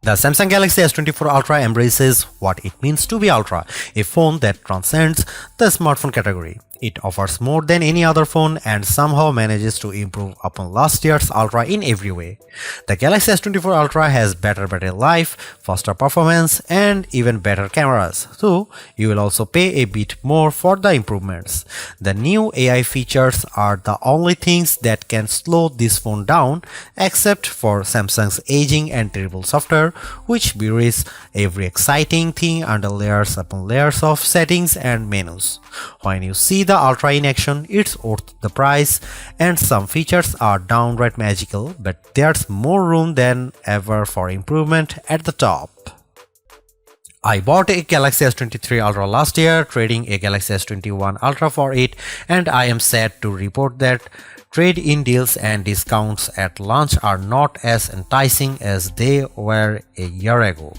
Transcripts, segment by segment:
The Samsung Galaxy S24 Ultra embraces what it means to be Ultra, a phone that transcends the smartphone category. It offers more than any other phone and somehow manages to improve upon last year's Ultra in every way. The Galaxy S24 Ultra has better battery life, faster performance, and even better cameras, so you will also pay a bit more for the improvements. The new AI features are the only things that can slow this phone down, except for Samsung's aging and terrible software, which buries every exciting thing under layers upon layers of settings and menus. When you see the Ultra in action, it's worth the price, and some features are downright magical, but there's more room than ever for improvement at the top. I bought a Galaxy S23 Ultra last year, trading a Galaxy S21 Ultra for it, and I am sad to report that trade-in deals and discounts at launch are not as enticing as they were a year ago.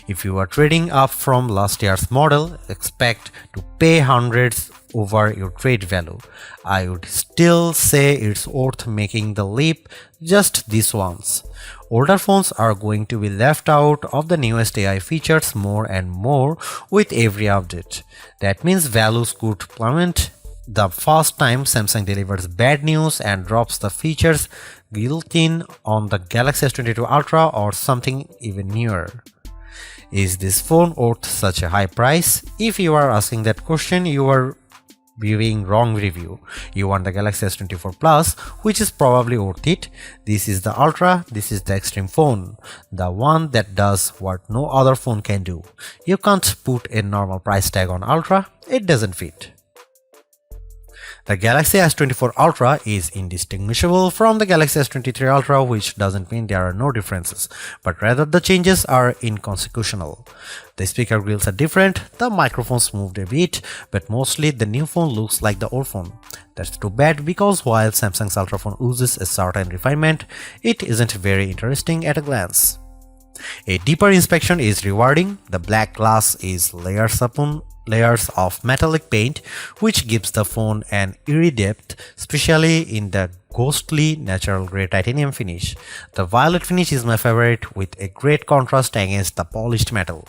If you are trading up from last year's model, expect to pay hundreds over your trade value. I would still say it's worth making the leap just this once. Older phones are going to be left out of the newest AI features more and more with every update. That means values could plummet the first time Samsung delivers bad news and drops the features built in on the Galaxy S22 Ultra or something even newer. Is this phone worth such a high price? If you are asking that question, you are viewing wrong review. You want the Galaxy S24 Plus, which is probably worth it. This is the Ultra, this is the extreme phone, the one that does what no other phone can do. You can't put a normal price tag on Ultra, it doesn't fit. The Galaxy S24 Ultra is indistinguishable from the Galaxy S23 Ultra, which doesn't mean there are no differences, but rather the changes are inconsequential. The speaker grills are different, the microphones moved a bit, but mostly the new phone looks like the old phone. That's too bad, because while Samsung's Ultra phone oozes a certain refinement, it isn't very interesting at a glance. A deeper inspection is rewarding. The black glass is layers upon layers of metallic paint, which gives the phone an eerie depth, especially in the ghostly natural grey titanium finish. The violet finish is my favorite, with a great contrast against the polished metal.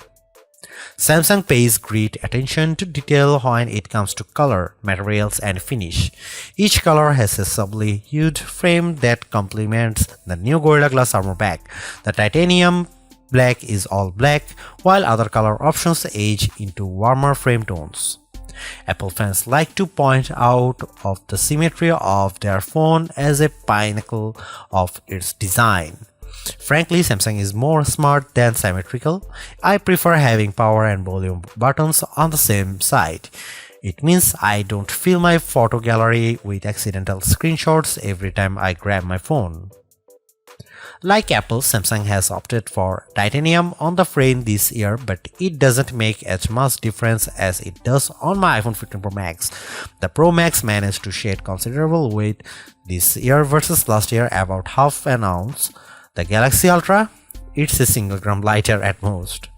Samsung pays great attention to detail when it comes to color, materials, and finish. Each color has a subtly hued frame that complements the new Gorilla Glass armor back. The titanium black is all black, while other color options age into warmer frame tones. Apple fans like to point out of the symmetry of their phone as a pinnacle of its design. Frankly, Samsung is more smart than symmetrical. I prefer having power and volume buttons on the same side. It means I don't fill my photo gallery with accidental screenshots every time I grab my phone. Like Apple, Samsung has opted for titanium on the frame this year, but it doesn't make as much difference as it does on my iPhone 15 Pro Max. The Pro Max managed to shed considerable weight this year versus last year, about half an ounce. The Galaxy Ultra, it's a single gram lighter at most.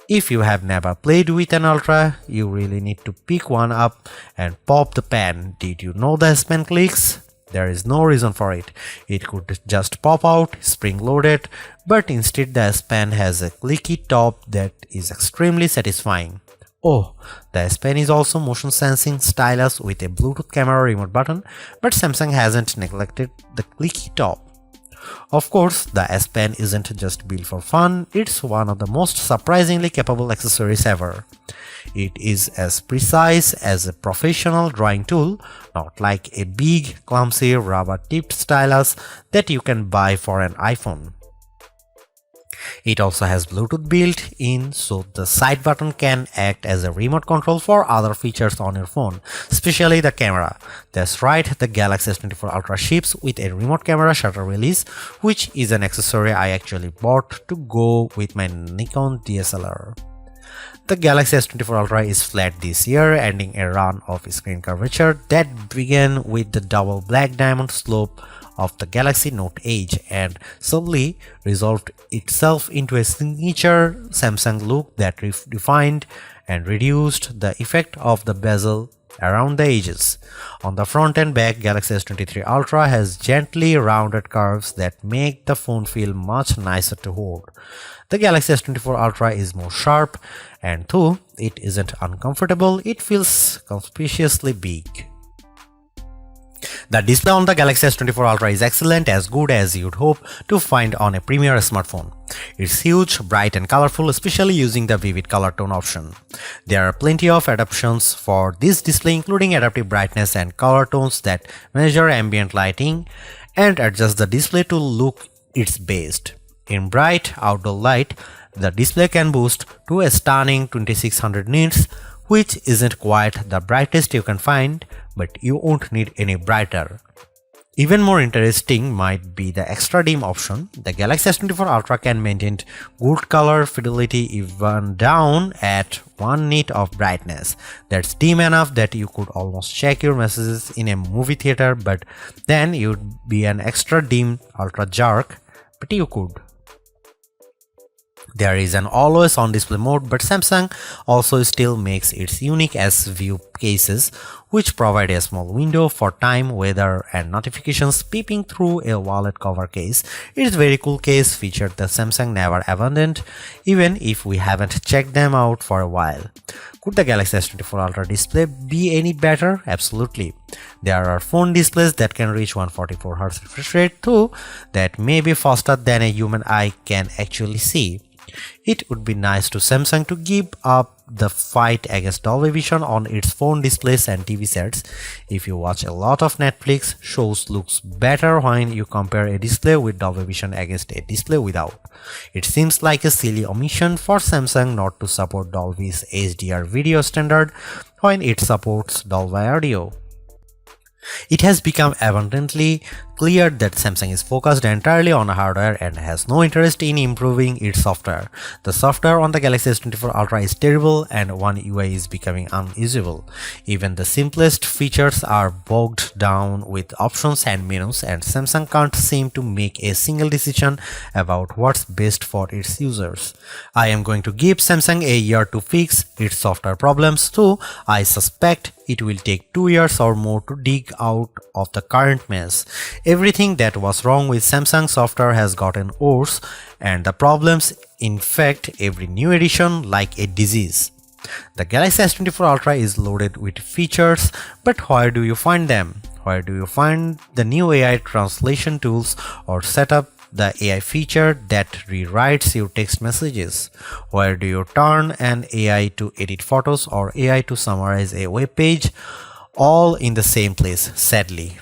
If you have never played with an Ultra, you really need to pick one up and pop the pen. Did you know the S Pen clicks? There is no reason for it. It could just pop out, spring-loaded, but instead the S Pen has a clicky top that is extremely satisfying. Oh, the S Pen is also motion sensing stylus with a Bluetooth camera remote button, but Samsung hasn't neglected the clicky top. Of course, the S Pen isn't just built for fun, it's one of the most surprisingly capable accessories ever. It is as precise as a professional drawing tool, not like a big, clumsy, rubber-tipped stylus that you can buy for an iPhone. It also has Bluetooth built in, so the side button can act as a remote control for other features on your phone, especially the camera. That's right, the Galaxy S24 Ultra ships with a remote camera shutter release, which is an accessory I actually bought to go with my Nikon DSLR. The Galaxy S24 Ultra is flat this year, ending a run of screen curvature that began with the double black diamond slope of the Galaxy Note Edge and subtly resolved itself into a signature Samsung look that refined and reduced the effect of the bezel around the edges. On the front and back, Galaxy S23 Ultra has gently rounded curves that make the phone feel much nicer to hold. The Galaxy S24 Ultra is more sharp, and though it isn't uncomfortable, it feels conspicuously big. The display on the Galaxy S24 Ultra is excellent, as good as you'd hope to find on a premier smartphone. It's huge, bright and colorful, especially using the vivid color tone option. There are plenty of adaptations for this display, including adaptive brightness and color tones that measure ambient lighting and adjust the display to look its best. In bright outdoor light, the display can boost to a stunning 2600 nits, which isn't quite the brightest you can find, but you won't need any brighter. Even more interesting might be the extra dim option. The Galaxy S24 Ultra can maintain good color fidelity even down at 1 nit of brightness. That's dim enough that you could almost check your messages in a movie theater, but then you'd be an extra dim ultra jerk, but you could. There is an always on display mode, but Samsung also still makes its unique S View cases, which provide a small window for time, weather and notifications peeping through a wallet cover case. It's a very cool case feature that Samsung never abandoned, even if we haven't checked them out for a while. Could the Galaxy S24 Ultra display be any better? Absolutely. There are phone displays that can reach 144Hz refresh rate too, that may be faster than a human eye can actually see. It would be nice to Samsung to give up the fight against Dolby Vision on its phone displays and TV sets. If you watch a lot of Netflix, shows looks better when you compare a display with Dolby Vision against a display without. It seems like a silly omission for Samsung not to support Dolby's HDR video standard when it supports Dolby Audio. It has become abundantly clear that Samsung is focused entirely on hardware and has no interest in improving its software. The software on the Galaxy S24 Ultra is terrible and One UI is becoming unusable. Even the simplest features are bogged down with options and menus, and Samsung can't seem to make a single decision about what's best for its users. I am going to give Samsung a year to fix its software problems, though I suspect it will take 2 years or more to dig out of the current mess. Everything that was wrong with Samsung software has gotten worse, and the problems infect every new edition like a disease. The Galaxy S24 Ultra is loaded with features, but where do you find them? Where do you find the new AI translation tools or set up the AI feature that rewrites your text messages? Where do you turn an AI to edit photos or AI to summarize a web page? All in the same place, sadly.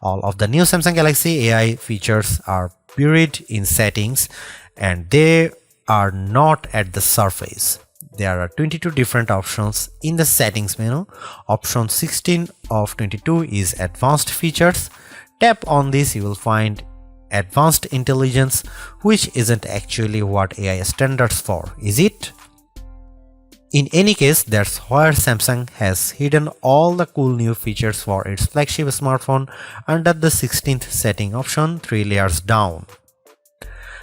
All of the new Samsung Galaxy AI features are buried in settings, and they are not at the surface. There are 22 different options in the settings menu. Option 16 of 22 is advanced features. Tap on this, you will find advanced intelligence, which isn't actually what AI standards for, is it? In any case, that's where Samsung has hidden all the cool new features for its flagship smartphone under the 16th setting option 3 layers down.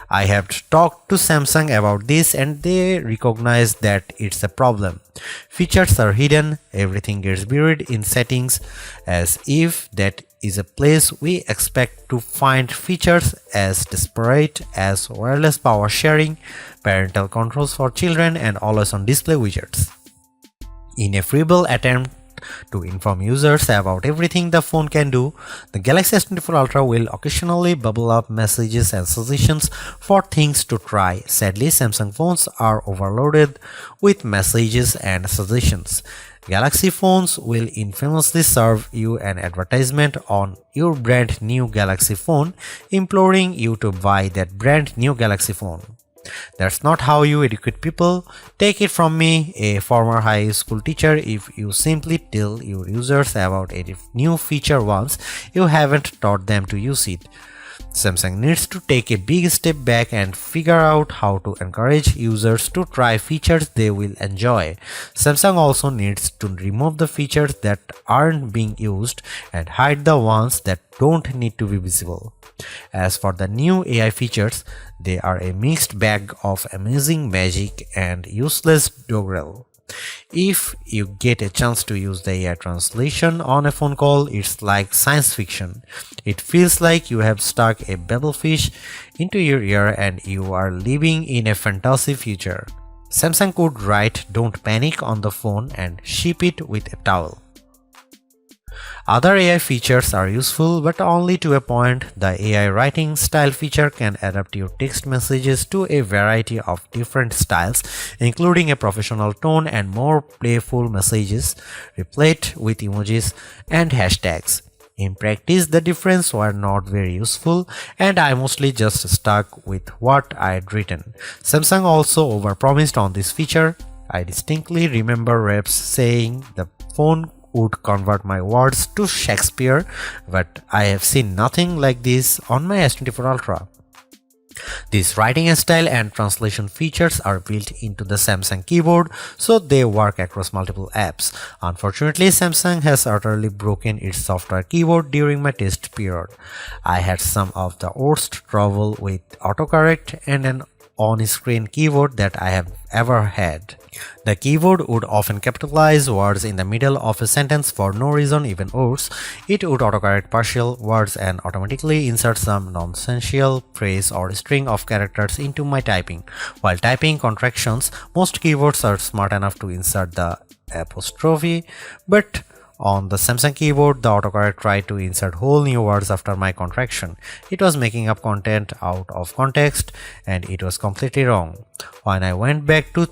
I have talked to Samsung about this and they recognize that it's a problem. Features are hidden, everything gets buried in settings, as if that is a place we expect to find features as disparate as wireless power sharing, parental controls for children, and always-on display widgets. In a feeble attempt to inform users about everything the phone can do, the Galaxy S24 Ultra will occasionally bubble up messages and suggestions for things to try. Sadly, Samsung phones are overloaded with messages and suggestions. Galaxy phones will infamously serve you an advertisement on your brand new Galaxy phone, imploring you to buy that brand new Galaxy phone. That's not how you educate people. Take it from me, a former high school teacher. If you simply tell your users about a new feature once, you haven't taught them to use it. Samsung needs to take a big step back and figure out how to encourage users to try features they will enjoy. Samsung also needs to remove the features that aren't being used and hide the ones that don't need to be visible. As for the new AI features, they are a mixed bag of amazing magic and useless doggerel. If you get a chance to use the AI translation on a phone call, it's like science fiction. It feels like you have stuck a babblefish into your ear and you are living in a fantasy future. Samsung could write "Don't panic" on the phone and ship it with a towel. Other AI features are useful, but only to a point. The AI writing style feature can adapt your text messages to a variety of different styles, including a professional tone and more playful messages, replete with emojis and hashtags. In practice, the differences were not very useful, and I mostly just stuck with what I had written. Samsung also overpromised on this feature. I distinctly remember reps saying the phone would convert my words to Shakespeare, but I have seen nothing like this on my S24 Ultra. These writing style and translation features are built into the Samsung keyboard, so they work across multiple apps. Unfortunately, Samsung has utterly broken its software keyboard during my test period. I had some of the worst trouble with autocorrect and an on-screen keyboard that I have ever had. The keyboard would often capitalize words in the middle of a sentence for no reason, even worse. It would autocorrect partial words and automatically insert some nonsensical phrase or string of characters into my typing. While typing contractions, most keyboards are smart enough to insert the apostrophe, but on the Samsung keyboard, the autocorrect tried to insert whole new words after my contraction. It was making up content out of context, and it was completely wrong. When I went back to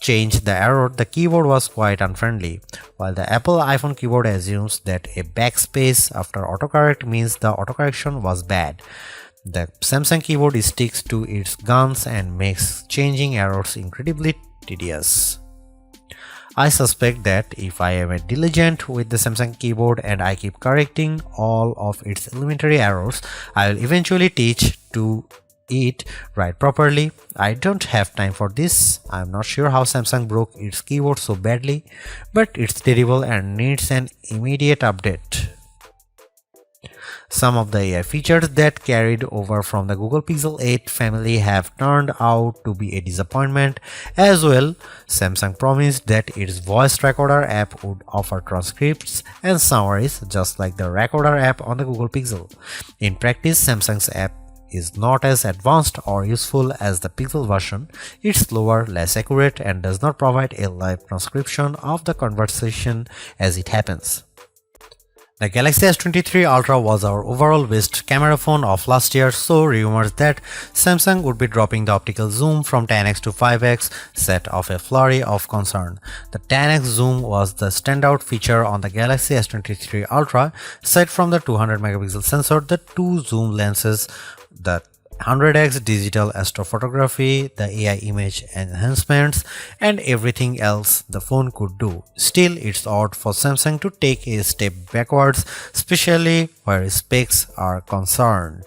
change the error, the keyboard was quite unfriendly. While the Apple iPhone keyboard assumes that a backspace after autocorrect means the autocorrection was bad, the Samsung keyboard sticks to its guns and makes changing errors incredibly tedious. I suspect that if I am diligent with the Samsung keyboard and I keep correcting all of its elementary errors, I will eventually teach to it write properly. I don't have time for this. I'm not sure how Samsung broke its keyboard so badly, but it's terrible and needs an immediate update. Some of the AI features that carried over from the Google Pixel 8 family have turned out to be a disappointment as well. Samsung promised that its voice recorder app would offer transcripts and summaries just like the recorder app on the Google Pixel. In practice, Samsung's app is not as advanced or useful as the Pixel version. It's slower, less accurate, and does not provide a live transcription of the conversation as it happens. The Galaxy S23 Ultra was our overall best camera phone of last year, so rumors that Samsung would be dropping the optical zoom from 10x to 5x set off a flurry of concern. The 10x zoom was the standout feature on the Galaxy S23 Ultra. Aside from the 200 megapixel sensor, the two zoom lenses, the 100x digital astrophotography, the AI image enhancements, and everything else the phone could do. Still, it's odd for Samsung to take a step backwards, especially where specs are concerned.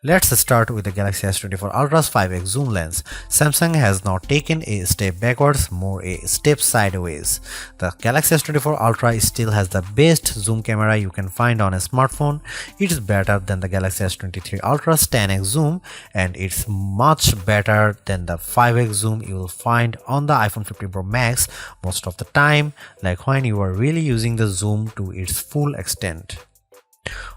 Let's start with the Galaxy S24 Ultra's 5x zoom lens. Samsung has not taken a step backwards, more a step sideways. The Galaxy S24 Ultra still has the best zoom camera you can find on a smartphone. It's better than the Galaxy S23 Ultra's 10x zoom, and it's much better than the 5x zoom you will find on the iPhone 15 Pro Max most of the time, like when you are really using the zoom to its full extent.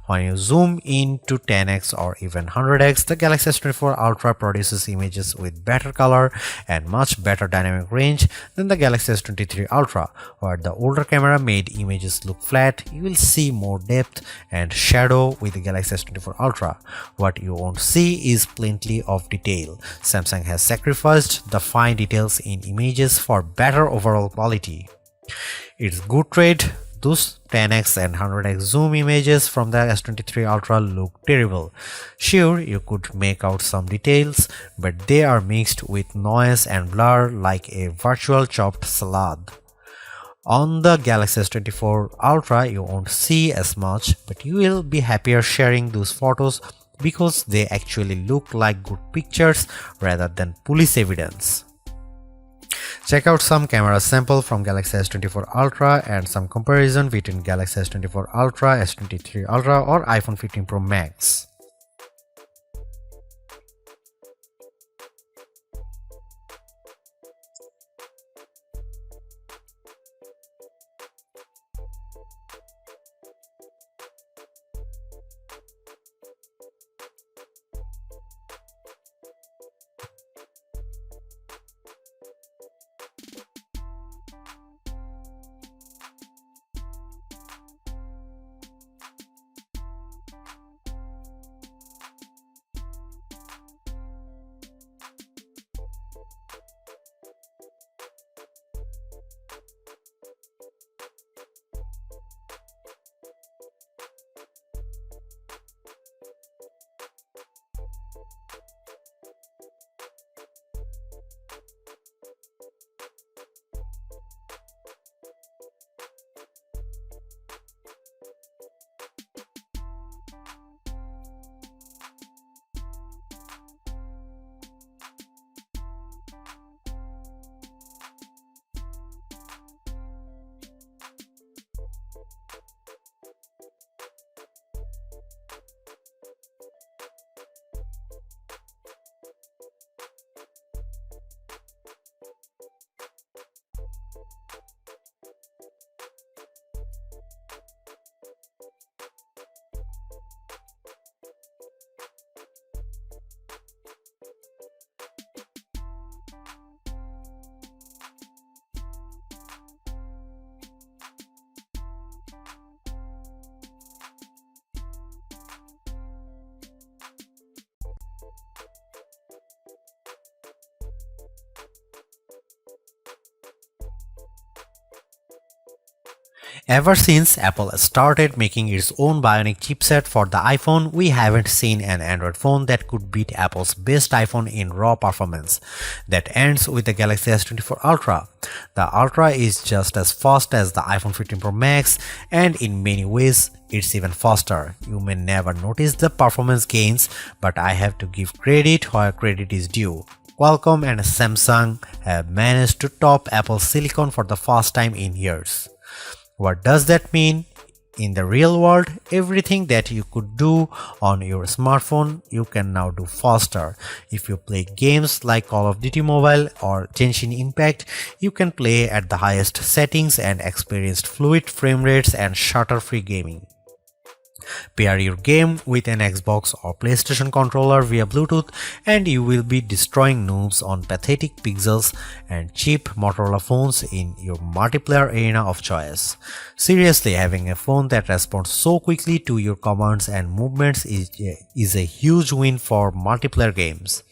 When you zoom in to 10x or even 100x, the Galaxy S24 Ultra produces images with better color and much better dynamic range than the Galaxy S23 Ultra. Where the older camera made images look flat, you will see more depth and shadow with the Galaxy S24 Ultra. What you won't see is plenty of detail. Samsung has sacrificed the fine details in images for better overall quality. It's good trade. Those 10x and 100x zoom images from the S23 Ultra look terrible. Sure, you could make out some details, but they are mixed with noise and blur like a virtual chopped salad. On the Galaxy S24 Ultra, you won't see as much, but you will be happier sharing those photos because they actually look like good pictures rather than police evidence. Check out some camera sample from Galaxy S24 Ultra and some comparison between Galaxy S24 Ultra, S23 Ultra or iPhone 15 Pro Max. Ever since Apple started making its own bionic chipset for the iPhone, we haven't seen an Android phone that could beat Apple's best iPhone in raw performance. That ends with the Galaxy S24 Ultra. The Ultra is just as fast as the iPhone 15 Pro Max, and in many ways, it's even faster. You may never notice the performance gains, but I have to give credit where credit is due. Qualcomm and Samsung have managed to top Apple's silicon for the first time in years. What does that mean? In the real world, everything that you could do on your smartphone, you can now do faster. If you play games like Call of Duty Mobile or Genshin Impact, you can play at the highest settings and experience fluid frame rates and shutter-free gaming. Pair your game with an Xbox or PlayStation controller via Bluetooth and you will be destroying noobs on pathetic pixels and cheap Motorola phones in your multiplayer arena of choice. Seriously, having a phone that responds so quickly to your commands and movements is a huge win for multiplayer games.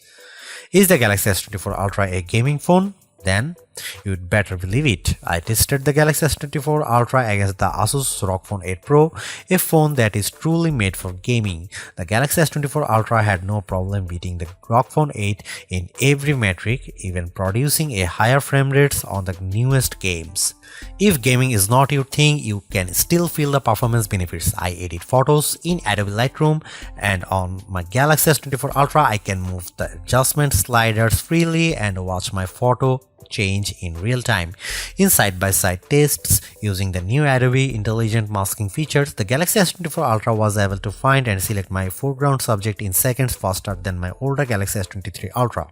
Is the Galaxy S24 Ultra a gaming phone? Then you'd better believe it. I tested the Galaxy S24 Ultra against the Asus ROG Phone 8 Pro, a phone that is truly made for gaming. The Galaxy S24 Ultra had no problem beating the ROG Phone 8 in every metric, even producing a higher frame rates on the newest games. If gaming is not your thing, you can still feel the performance benefits. I edit photos in Adobe Lightroom, and on my Galaxy S24 Ultra I can move the adjustment sliders freely and watch my photo change in real time. In side-by-side tests using the new Adobe Intelligent Masking features, the Galaxy S24 Ultra was able to find and select my foreground subject in seconds faster than my older Galaxy S23 Ultra.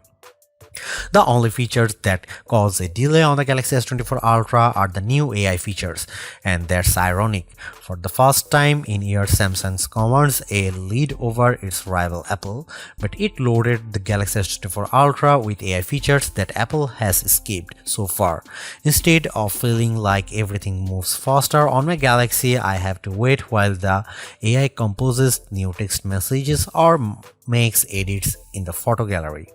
The only features that cause a delay on the Galaxy S24 Ultra are the new AI features, and that's ironic. For the first time in years, Samsung commands a lead over its rival Apple, but it loaded the Galaxy S24 Ultra with AI features that Apple has skipped so far. Instead of feeling like everything moves faster on my Galaxy, I have to wait while the AI composes new text messages or makes edits in the photo gallery.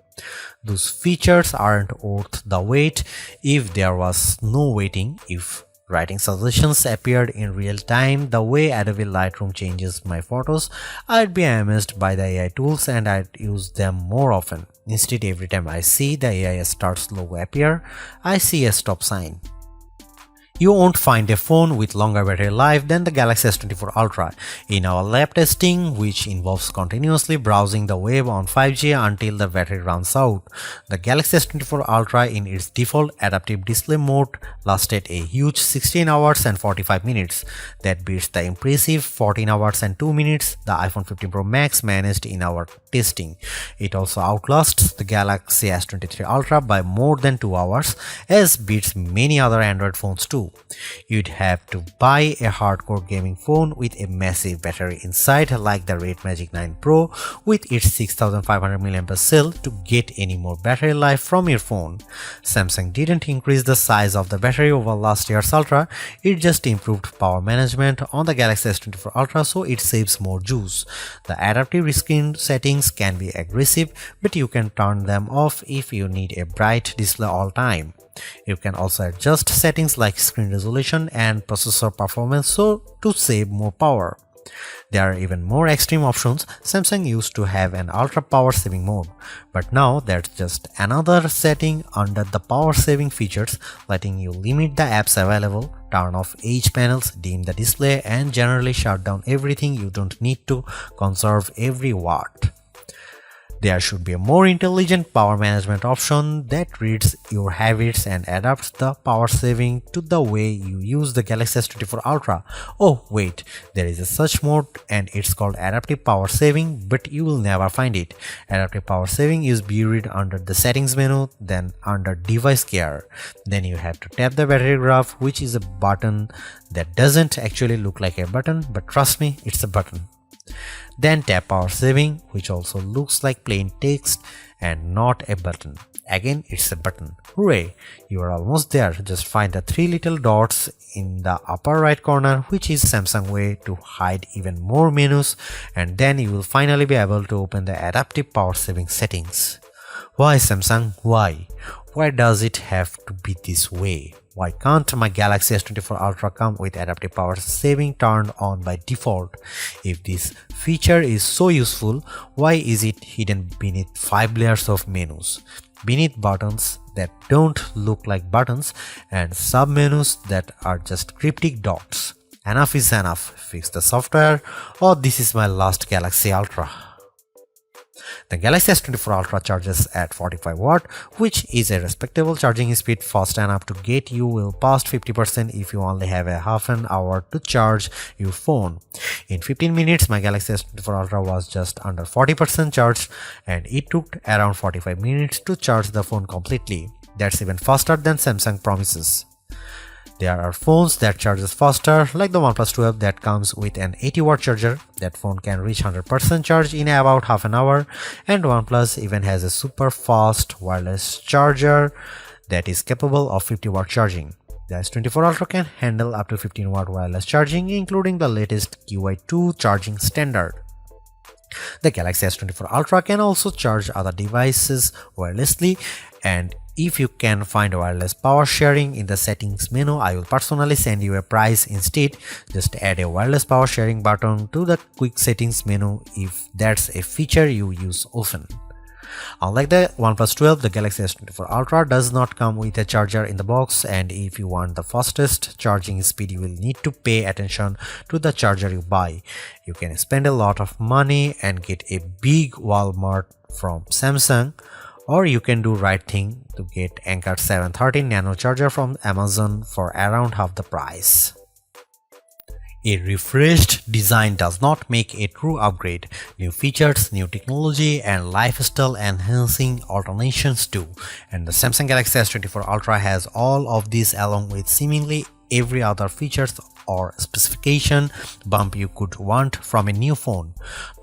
Those features aren't worth the wait if there was no waiting. If writing suggestions appeared in real time the way Adobe Lightroom changes my photos, I'd be amazed by the AI tools and I'd use them more often. Instead, every time I see the AI starts logo appear, I see a stop sign. You won't find a phone with longer battery life than the Galaxy S24 Ultra. In our lab testing, which involves continuously browsing the web on 5G until the battery runs out, the Galaxy S24 Ultra in its default adaptive display mode lasted a huge 16 hours and 45 minutes. That beats the impressive 14 hours and 2 minutes the iPhone 15 Pro Max managed in our testing. It also outlasts the Galaxy S23 Ultra by more than 2 hours, as beats many other Android phones too. You'd have to buy a hardcore gaming phone with a massive battery inside like the Red Magic 9 Pro with its 6500 mAh cell to get any more battery life from your phone. Samsung didn't increase the size of the battery over last year's Ultra, it just improved power management on the Galaxy S24 Ultra so it saves more juice. The adaptive screen settings can be aggressive, but you can turn them off if you need a bright display all time. You can also adjust settings like screen resolution and processor performance to save more power. There are even more extreme options. Samsung used to have an ultra power saving mode, but now that's just another setting under the power saving features, letting you limit the apps available, turn off edge panels, dim the display, and generally shut down everything you don't need to conserve every watt. There should be a more intelligent power management option that reads your habits and adapts the power saving to the way you use the Galaxy S24 Ultra. Oh wait, there is a such mode and it's called adaptive power saving, but you will never find it. Adaptive power saving is buried under the settings menu, then under device care. Then you have to tap the battery graph, which is a button that doesn't actually look like a button, but trust me, it's a button. Then tap power saving, which also looks like plain text and not a button. Again, it's a button. Hooray! You are almost there. Just find the three little dots in the upper right corner, which is Samsung way to hide even more menus, and then you will finally be able to open the adaptive power saving settings. Why Samsung? Why? Why does it have to be this way? Why can't my Galaxy S24 Ultra come with adaptive power saving turned on by default? If this feature is so useful, why is it hidden beneath 5 layers of menus? Beneath buttons that don't look like buttons and sub-menus that are just cryptic dots. Enough is enough. Fix the software, or this is my last Galaxy Ultra. The Galaxy S24 Ultra charges at 45 watt, which is a respectable charging speed, fast enough to get you well past 50% if you only have a half an hour to charge your phone. In 15 minutes, my Galaxy S24 Ultra was just under 40% charged, and it took around 45 minutes to charge the phone completely. That's even faster than Samsung promises. There are phones that charges faster, like the OnePlus 12 that comes with an 80 watt charger. That phone can reach 100% charge in about half an hour, and OnePlus even has a super fast wireless charger that is capable of 50 watt charging. The S24 Ultra can handle up to 15 watt wireless charging, including the latest QI2 charging standard. The Galaxy S24 Ultra can also charge other devices wirelessly, and if you can find wireless power sharing in the settings menu, I will personally send you a price instead. Just add a wireless power sharing button to the quick settings menu if that's a feature you use often. Unlike the OnePlus 12, the Galaxy S24 Ultra does not come with a charger in the box, and if you want the fastest charging speed, you will need to pay attention to the charger you buy. You can spend a lot of money and get a big Walmart from Samsung, or you can do right thing to get Anker 713 Nano charger from Amazon for around half the price. A refreshed design does not make a true upgrade. New features, new technology, and lifestyle enhancing alternations do. And the Samsung Galaxy S24 Ultra has all of these along with seemingly every other features or specification bump you could want from a new phone.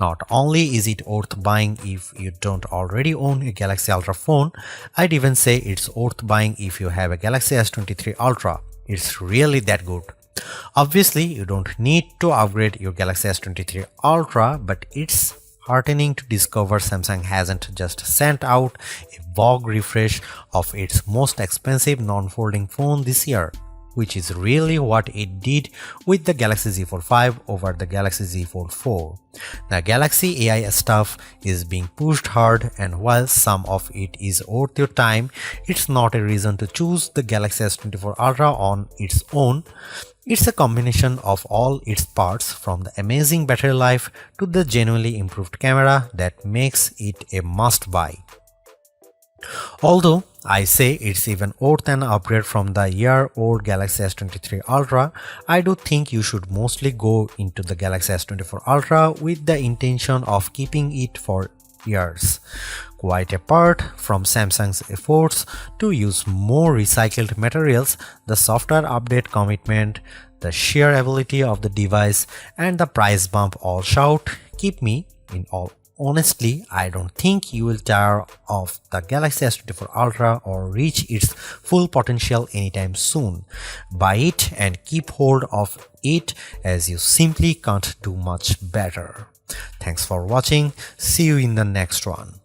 Not only is it worth buying if you don't already own a Galaxy Ultra phone, I'd even say it's worth buying if you have a Galaxy S23 Ultra. It's really that good. Obviously, you don't need to upgrade your Galaxy S23 Ultra, but it's heartening to discover Samsung hasn't just sent out a vogue refresh of its most expensive non-folding phone this year, which is really what it did with the Galaxy Z Fold 5 over the Galaxy Z Fold 4. The Galaxy AI stuff is being pushed hard, and while some of it is worth your time, it's not a reason to choose the Galaxy S24 Ultra on its own. It's a combination of all its parts, from the amazing battery life to the genuinely improved camera, that makes it a must-buy. Although I say it's even worth an upgrade from the year-old Galaxy S23 Ultra, I do think you should mostly go into the Galaxy S24 Ultra with the intention of keeping it for years. Quite apart from Samsung's efforts to use more recycled materials, the software update commitment, the sheer ability of the device, and the price bump all shout, keep me in all. Honestly, I don't think you will tire of the Galaxy S24 Ultra or reach its full potential anytime soon. Buy it and keep hold of it, as you simply can't do much better. Thanks for watching. See you in the next one.